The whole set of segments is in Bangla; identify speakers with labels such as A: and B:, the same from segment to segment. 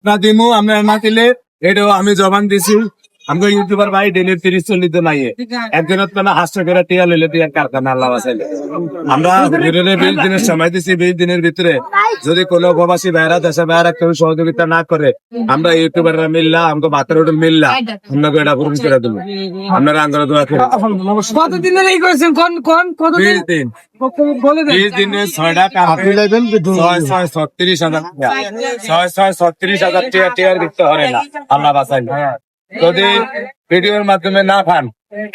A: না দিমু আমরা না দিলে এটাও আমি জবান দিছি আমাকে ইউটিউবার ভাই ডেলি 30-40 জন আইয়ে একদিনত মানে হাস্য করে টিয়া লইলে টিয়ার কারখানা আল্লাহ বাঁচাইলে আমরা 20 দিনের সময় দিছি 20 দিনের ভিতরে যদি কোনো প্রবাসী ভাইরা দেশে ভাইরা কেউ সহযোগিতা না করে আমরা ইউটিউবাররা মিললা আমাকে বাতের হোটেল মিললা আপনাকে এটা পূরণ করে দেবো আপনারা আন্দোলন দোয়া করে
B: কতদিনের এই করেছেন কতদিন
A: 20 দিন
B: বলে দেন
A: 20 দিনে 6টা কাপড় লাইবেন 636,000 টিয়ার ভিতরে হরে না আল্লাহ বাঁচাইলে যদি ভিডিওর মাধ্যমে না পান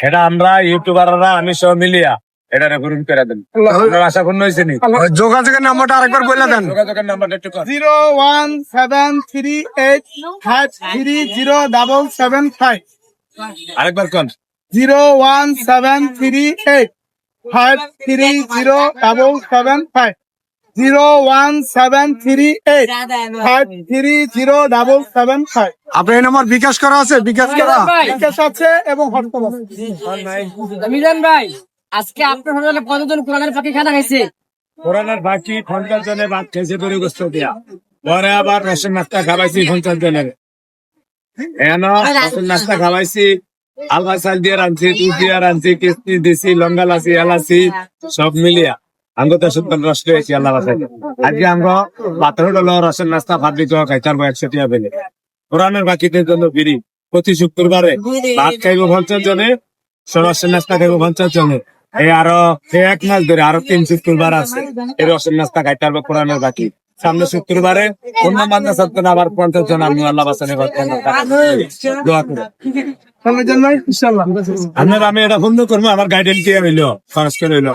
A: এটা আমরা ইউটিউবাররা আমি সব মিলিয়া এটা রেকর্ডিং করে দেন আপনার আশা পূর্ণ হয়েছে নি
C: যোগাযোগের নাম্বারটা আরেকবার বলে দেন।
A: যোগাযোগের নাম্বারটা একটু কর
C: 01738530775
A: আরেকবার কোন
C: 01738530775 01738530775 আপনার এই নাম্বার বিকাশ করা আছে? বিকাশ করা বিকাশ আছে এবং হটস্পট আছে।
B: মিজান ভাই আজকে আপনার হোটেলে কতজন কোরআনের পাখি খানা খাইছে?
A: কোরআনের বাকি 50 জনে ভাত খেয়েছে তরি গোস্ত দিয়া পরে আবার রসুন নাস্তা খাওয়াইছি 50 জনের রসুন নাস্তা খাওয়াইছি আলবা চাল দিয়ে রাঁধছি দুধ দিয়ে রাঁধছি কিস্তি দিছি লঙ্গা লাসি এলাচি সব মিলিয়া আঙ্গো তো সুন্দর রস হয়েছি আল্লাহ বাসাই আজকে আঙ্গো বাতর হলো রসুন নাস্তা ভাত দিতে খাইতার 100 টাকা পেলে কোরআনের বাকিদের জন্য ফিরি প্রতি শুক্রবারে ভাত খাইবো 50 জনে রসুন নাস্তা খাইবো 50 জনে এই আরো 1 মাস ধরে আরো 3 শুক্রবার আছে এই রসুন নাস্তা খাইতার কোরআনের বাকি সামনে শুক্রবারে অন্য মান্না সত্য আবার 50 জন আমি আল্লাহ বাসানে দোয়া করে আপনারা আমি এটা বন্ধ করবো আমার গাইডেন্স কি হইলো খরচ করে হইলো